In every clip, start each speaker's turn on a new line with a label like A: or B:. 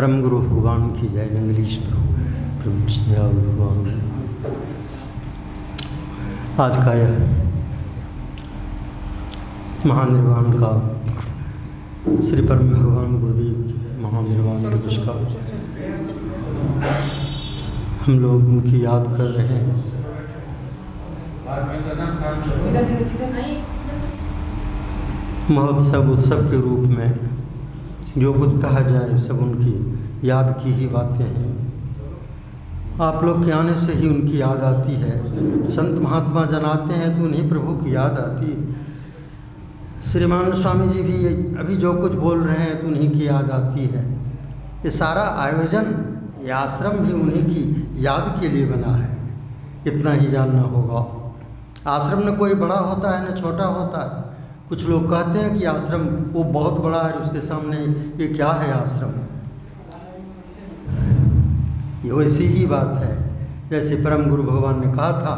A: परम गुरु भगवान की जय। जंगलीश भगवान आज का यह महानिर्वाण का श्री परम भगवान गुरुदेव की महानिर्वाण दिवस का हम लोग उनकी याद कर रहे हैं। महोत्सव उत्सव के रूप में जो कुछ कहा जाए सब उनकी याद की ही बातें हैं। आप लोग के आने से ही उनकी याद आती है। संत महात्मा जनाते हैं तो उन्हीं प्रभु की याद आती है। श्रीमान स्वामी जी भी अभी जो कुछ बोल रहे हैं तो उन्हीं की याद आती है। ये सारा आयोजन, ये आश्रम भी उन्हीं की याद के लिए बना है। इतना ही जानना होगा। आश्रम न कोई बड़ा होता है न छोटा होता है। कुछ लोग कहते हैं कि आश्रम वो बहुत बड़ा है, उसके सामने ये क्या है आश्रम। ये वैसी ही बात है जैसे परम गुरु भगवान ने कहा था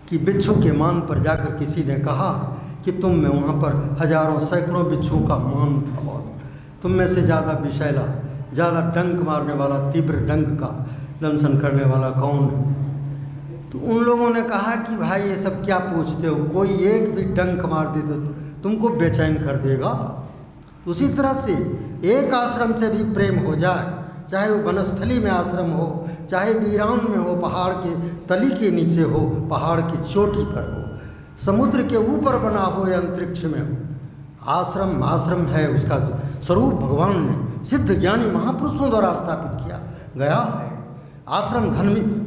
A: कि बिच्छू के मान पर जाकर किसी ने कहा कि तुम में वहाँ पर हजारों सैकड़ों बिच्छू का मान था बहुत, तुम में से ज़्यादा विषैला, ज़्यादा डंक मारने वाला, तीव्र डंक का दंशन करने वाला कौन है। तो उन लोगों ने कहा कि भाई ये सब क्या पूछते हो, कोई एक भी डंक मार दे तो तुमको बेचैन कर देगा। उसी तरह से एक आश्रम से भी प्रेम हो जाए, चाहे वो वनस्थली में आश्रम हो, चाहे वीरान में हो, पहाड़ के तली के नीचे हो, पहाड़ की चोटी पर हो, समुद्र के ऊपर बना हो या अंतरिक्ष में हो, आश्रम आश्रम है। उसका स्वरूप भगवान ने सिद्ध ज्ञानी महापुरुषों द्वारा स्थापित किया गया है। आश्रम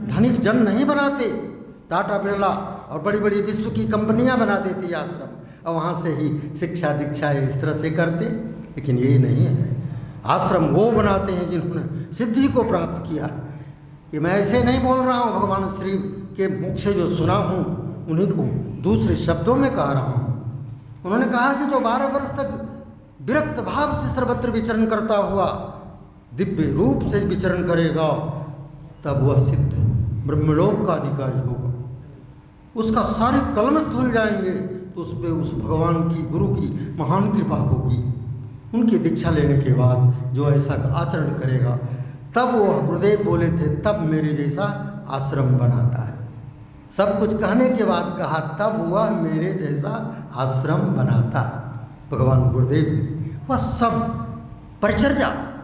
A: धनिक जन नहीं बनाते। टाटा बिरला और बड़ी बड़ी विश्व की कंपनियां बना देती है आश्रम, और वहाँ से ही शिक्षा दीक्षा इस तरह से करते, लेकिन ये नहीं है। आश्रम वो बनाते हैं जिन्होंने सिद्धि को प्राप्त किया। ये मैं ऐसे नहीं बोल रहा हूँ, भगवान श्री के मुख से जो सुना हूँ उन्हीं को दूसरे शब्दों में कह रहा हूँ। उन्होंने कहा कि जो 12 वर्ष तक विरक्त भाव से सर्वत्र विचरण करता हुआ दिव्य रूप से विचरण करेगा, तब वह सिद्ध ब्रह्मलोक का अधिकारी होगा। उसका सारे कलमश धुल जाएंगे तो उस पर उस भगवान की, गुरु की महान कृपा होगी। उनकी दीक्षा लेने के बाद जो ऐसा आचरण करेगा, तब वह गुरुदेव बोले थे, तब मेरे जैसा आश्रम बनाता है। सब कुछ कहने के बाद कहा, तब वह मेरे जैसा आश्रम बनाता है। भगवान गुरुदेव ने वह सब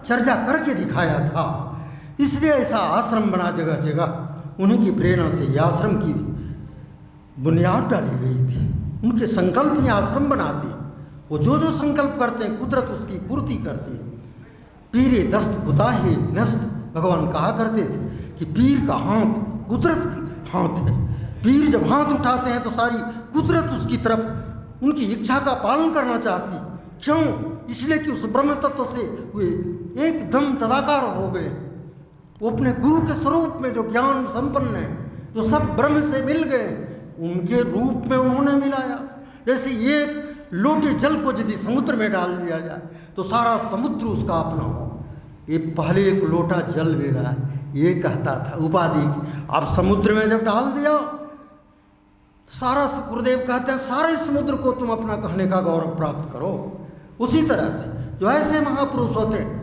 A: चर्चा करके दिखाया था, इसलिए ऐसा आश्रम बना जगह जगह। उन्हीं की प्रेरणा से यह आश्रम की बुनियाद डाली गई थी। उनके संकल्प ही आश्रम बनाते हैं। वो जो जो संकल्प करते हैं कुदरत उसकी पूर्ति करती है। पीरे दस्त कुताहे नस्त, भगवान कहा करते थे कि पीर का हाथ कुदरत की हाथ है। पीर जब हाथ उठाते हैं तो सारी कुदरत उसकी तरफ उनकी इच्छा का पालन करना चाहती। क्यों? इसलिए कि उस ब्रह्म तत्व से वे एकदम तदाकार हो गए। वो अपने गुरु के स्वरूप में जो ज्ञान संपन्न है, जो सब ब्रह्म से मिल गए, उनके रूप में उन्होंने मिलाया। जैसे एक लोटे जल को यदि समुद्र में डाल दिया जाए तो सारा समुद्र उसका अपना हो। ये पहले एक लोटा जल मेरा है, ये कहता था उपाधि की। अब समुद्र में जब डाल दिया सारा, गुरुदेव कहते हैं सारे समुद्र को तुम अपना कहने का गौरव प्राप्त करो। उसी तरह से जो ऐसे महापुरुष होते हैं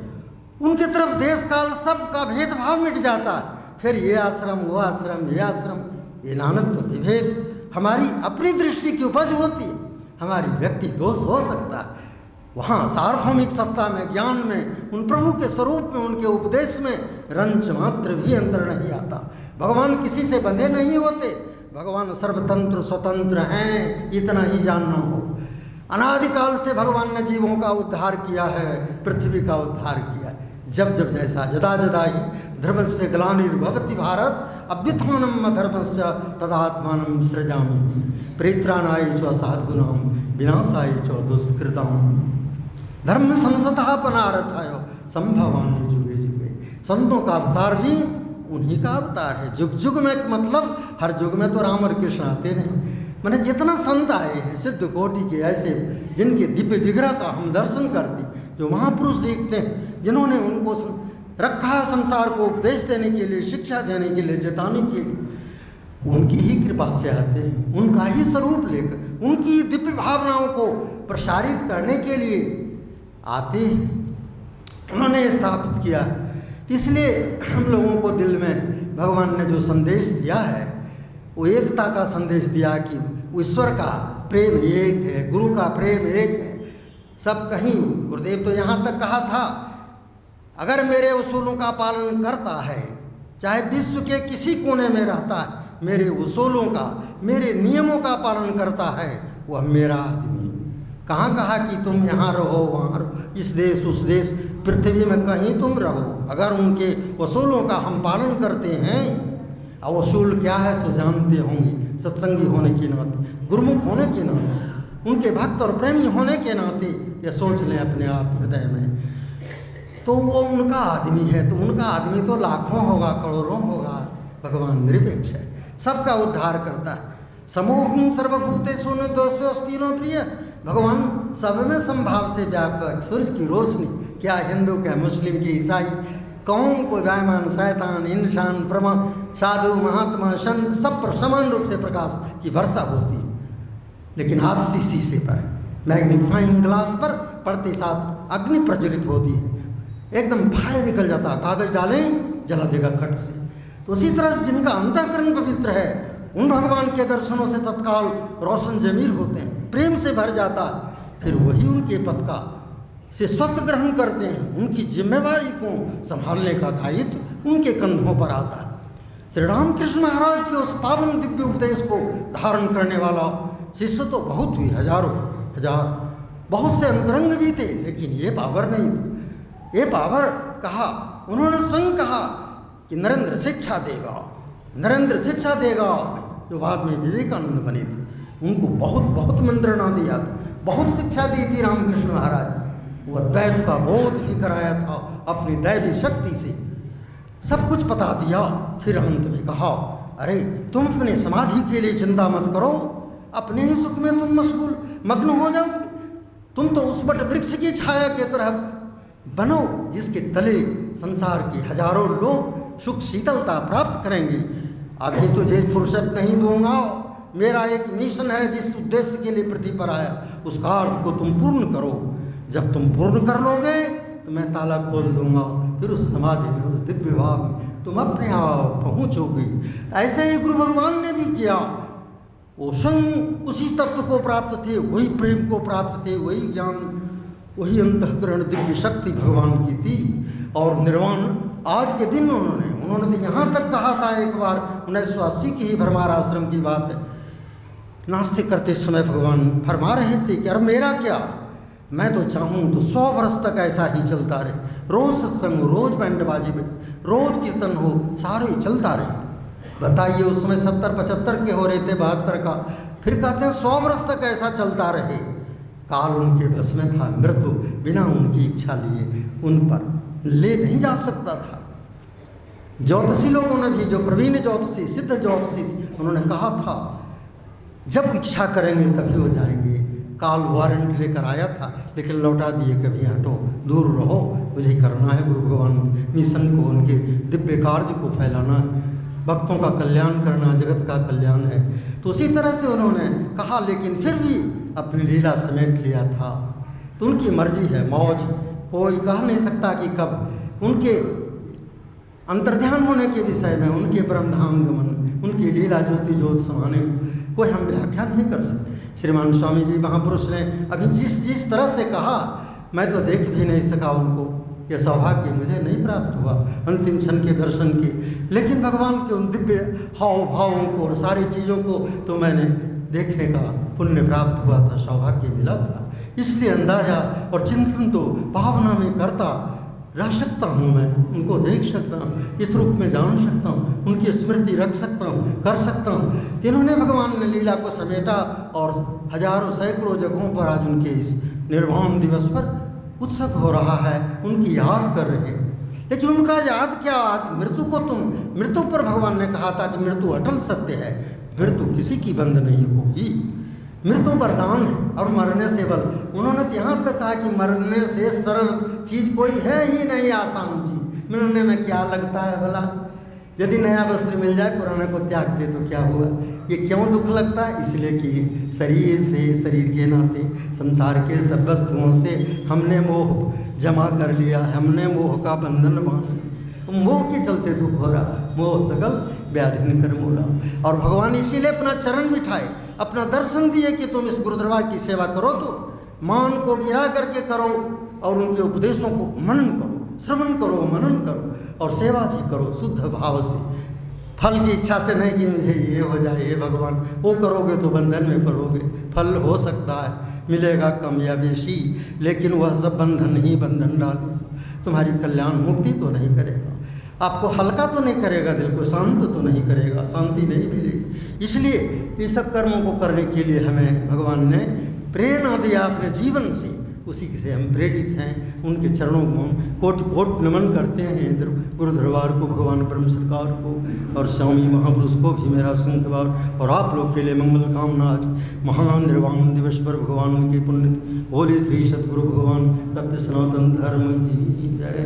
A: उनकी तरफ देश काल सब का भेदभाव मिट जाता है। फिर ये आश्रम वो आश्रम, ये आश्रम, ये नानत्व विभेद हमारी अपनी दृष्टि की उपज होती है। हमारी व्यक्ति दोष हो सकता है। वहाँ सार्वभौमिक सत्ता में, ज्ञान में, उन प्रभु के स्वरूप में, उनके उपदेश में रंच मात्र भी अंतर नहीं आता। भगवान किसी से बंधे नहीं होते। भगवान सर्वतंत्र स्वतंत्र हैं, इतना ही जानना हो। अनादिकाल से भगवान ने जीवों का उद्धार किया है, पृथ्वी का उद्धार किया है। जब जब जैसा जदा जदा ही धर्मस्य ग्लानिर्भवति भारत अभ्युत्थानम् अधर्मस्य तदात्मानं सृजामि परित्राणाय च साधूनां विनाशाय च दुष्कृताम्। धर्म संसतः पुनरुत्थाय संभवामि जुगे जुगे। संतों का अवतार भी उन्हीं का अवतार है। जुग जुग में, मतलब हर युग में तो राम और कृष्ण आते नहीं। मैंने जितना संत आए हैं सिद्ध कोटि के, ऐसे जिनके दिव्य विग्रह का हम दर्शन करते, जो महापुरुष देखते हैं, जिन्होंने उनको रखा है संसार को उपदेश देने के लिए, शिक्षा देने के लिए, जताने के लिए, उनकी ही कृपा से आते हैं। उनका ही स्वरूप लेकर, उनकी दिव्य भावनाओं को प्रसारित करने के लिए आते हैं। उन्होंने स्थापित किया। इसलिए हम लोगों को दिल में भगवान ने जो संदेश दिया है वो एकता का संदेश दिया कि ईश्वर का प्रेम एक है, गुरु का प्रेम एक है। सब कहीं गुरुदेव तो यहाँ तक कहा था, अगर मेरे उसूलों का पालन करता है, चाहे विश्व के किसी कोने में रहता है, मेरे उसूलों का, मेरे नियमों का पालन करता है, वह मेरा आदमी। कहाँ कहा कि तुम यहाँ रहो, वहाँ रहो, इस देश उस देश, पृथ्वी में कहीं तुम रहो, अगर उनके उसूलों का हम पालन करते हैं, और उसूल क्या है सो जानते होंगे, सत्संगी होने के नाते, गुरुमुख होने के नाते, उनके भक्त और प्रेमी होने के नाते ये सोच लें अपने आप हृदय में, तो वो उनका आदमी है। तो उनका आदमी तो लाखों होगा, करोड़ों होगा। भगवान निरपेक्ष है, सबका उद्धार करता है। समोहम सर्वभूतेषु न दोषोऽस्ति न प्रिय। भगवान सब में संभाव से व्यापक, सूरज की रोशनी, क्या हिंदू, क्या मुस्लिम, की ईसाई, कौन को बैमान, शैतान, इंसान, ब्रह्मा, साधु, महात्मा, संत, सब पर समान रूप से प्रकाश की वर्षा होती है। लेकिन आपसी शीशे पर, मैग्नीफाइंग ग्लास पर पड़ते साथ अग्नि प्रज्वलित होती है, एकदम फायर निकल जाता, कागज डालें जला देगा खट से। तो उसी तरह जिनका अंतःकरण पवित्र है, उन भगवान के दर्शनों से तत्काल रोशन जमीर होते हैं, प्रेम से भर जाता, फिर वही उनके पथ का से स्वत ग्रहण करते हैं। उनकी जिम्मेवारी को संभालने का दायित्व उनके कंधों पर आता है। श्री रामकृष्ण महाराज के उस पावन दिव्य उपदेश को धारण करने वाला शिष्य तो बहुत हुई, हजारों हजार, बहुत से अंतरंग भी थे, लेकिन ये पावर नहीं थे। ये पावर कहा, उन्होंने स्वयं कहा कि नरेंद्र शिक्षा देगा, नरेंद्र शिक्षा देगा, जो बाद में विवेकानंद बने थे। उनको बहुत बहुत मंत्रणा दिया था, बहुत शिक्षा दी थी रामकृष्ण महाराज। वह दैव का बोध भी कराया था, अपनी दैवी शक्ति से सब कुछ बता दिया। फिर अंत में कहा, अरे तुम अपने समाधि के लिए चिंता मत करो, अपने ही सुख में तुम मग्न हो जाओगे। तुम तो उस वट वृक्ष की छाया के तरह बनो, जिसके तले संसार के हजारों लोग सुख शीतलता प्राप्त करेंगे। अभी तुझे फुर्सत नहीं दूंगा, मेरा एक मिशन है जिस उद्देश्य के लिए पृथ्वी पर आया, उस कार्य को तुम पूर्ण करो। जब तुम पूर्ण कर लोगे तो मैं ताला खोल दूंगा, फिर उस समाधि में, उस दिव्य भाव में तुम अपने आप पहुँचोगे। ऐसे ही गुरु भगवान ने भी किया। वो स्वयं उसी तत्व को प्राप्त थे, वही प्रेम को प्राप्त थे, वही ज्ञान, वही अंतःकरण दिव्य शक्ति भगवान की थी। और निर्वाण आज के दिन उन्होंने तो यहाँ तक कहा था, एक बार 1980 की ही भरमार आश्रम की बात है, नाश्ते करते समय भगवान फरमा रहे थे कि अरे मेरा क्या, मैं तो चाहूँ तो 100 वर्ष तक ऐसा ही चलता रहे, रोज़ सत्संग हो, रोज़ बैंडबाजी बजे, रोज़ कीर्तन हो, सारे चलता रहे। बताइए उस समय 70-75 के हो रहे थे, 72 का, फिर कहते हैं 100 वर्ष तक ऐसा चलता रहे। काल उनके बस में था, मृत्यु बिना उनकी इच्छा लिए उन पर ले नहीं जा सकता था। ज्योतिषी लोगों ने भी, जो प्रवीण ज्योतिषी, सिद्ध ज्योतिषी, उन्होंने कहा था जब इच्छा करेंगे तभी हो जाएंगे। काल वारंट लेकर आया था, लेकिन लौटा दिए, कभी हटो, दूर रहो, मुझे करना है गुरु भगवान मिशन को, उनके दिव्य कार्य को फैलाना, भक्तों का कल्याण करना, जगत का कल्याण है। तो उसी तरह से उन्होंने कहा, लेकिन फिर भी अपनी लीला समेट लिया था। तो उनकी मर्जी है, मौज, कोई कह नहीं सकता कि कब। उनके अंतर्ध्यान होने के विषय में, उनके परमधाम गमन, उनकी लीला ज्योति ज्योत समाने कोई हम व्याख्या नहीं कर सकते। श्रीमान स्वामी जी महापुरुष ने अभी जिस तरह से कहा, मैं तो देख भी नहीं सका उनको, यह सौभाग्य मुझे नहीं प्राप्त हुआ अंतिम क्षण के दर्शन के, लेकिन भगवान के उन दिव्य हाव भावों को और सारी चीज़ों को तो मैंने देखने का पुण्य प्राप्त हुआ था, सौभाग्य मिला था। इसलिए अंदाजा और चिंतन तो भावना में करता रह सकता हूँ, मैं उनको देख सकता हूँ, इस रूप में जान सकता हूँ, उनकी स्मृति रख सकता हूँ, कर सकता हूँ। इन्होंने भगवान ने लीला को समेटा और हजारों सैकड़ों जगहों पर आज उनके इस निर्वाण दिवस पर उत्सव हो रहा है, उनकी याद कर रहे हैं। लेकिन उनका याद क्या, आज मृत्यु को मृत्यु पर भगवान ने कहा था कि मृत्यु अटल सत्य है, मृत्यु किसी की बंद नहीं होगी, मृत्यु वरदान है और मरने से बल। उन्होंने तो यहाँ तक कहा कि मरने से सरल चीज़ कोई है ही नहीं, आसान चीज़ मरने में क्या लगता है भला। यदि नया वस्त्र मिल जाए, पुराने को त्याग दे तो क्या हुआ। ये क्यों दुख लगता है, इसलिए कि शरीर से, शरीर के नाते, संसार के सब वस्तुओं से हमने मोह जमा कर लिया, हमने मोह का बंधन बांधा। मोह के चलते दुख हो रहा है, मोह सकल व्याधि कर मोला। और भगवान इसीलिए अपना चरण बिठाए, अपना दर्शन दिए कि तुम इस गुरुद्वारा की सेवा करो तो मान को गिरा करके करो और उनके उपदेशों को मनन करो, श्रवण करो, मनन करो और सेवा भी करो शुद्ध भाव से। फल की इच्छा से नहीं कि मुझे ये हो जाए, हे भगवान, वो करोगे तो बंधन में पड़ोगे। फल हो सकता है मिलेगा कम या बेशी, लेकिन वह सब बंधन ही बंधन डालेगा, तुम्हारी कल्याण मुक्ति तो नहीं करेगा, आपको हल्का तो नहीं करेगा, दिल को शांत तो नहीं करेगा, शांति नहीं मिलेगी। इसलिए ये सब कर्मों को करने के लिए हमें भगवान ने प्रेरणा दिया अपने जीवन से, उसी से हम प्रेरित हैं। उनके चरणों को हम कोटि कोटि नमन करते हैं, गुरु दरबार को, भगवान ब्रह्म सरकार को और स्वामी महापुरुष को भी मेरा संतवार। और आप लोग के लिए मंगल कामना। आज महान निर्वाण दिवस पर भगवान उनके पुण्य बोले श्री सद्गुरु भगवान तत्व सनातन धर्म की जय।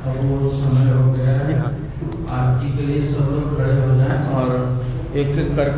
B: अब वो समय हो गया है, आरती के लिए सब लोग खड़े हो जाएं और एक एक करके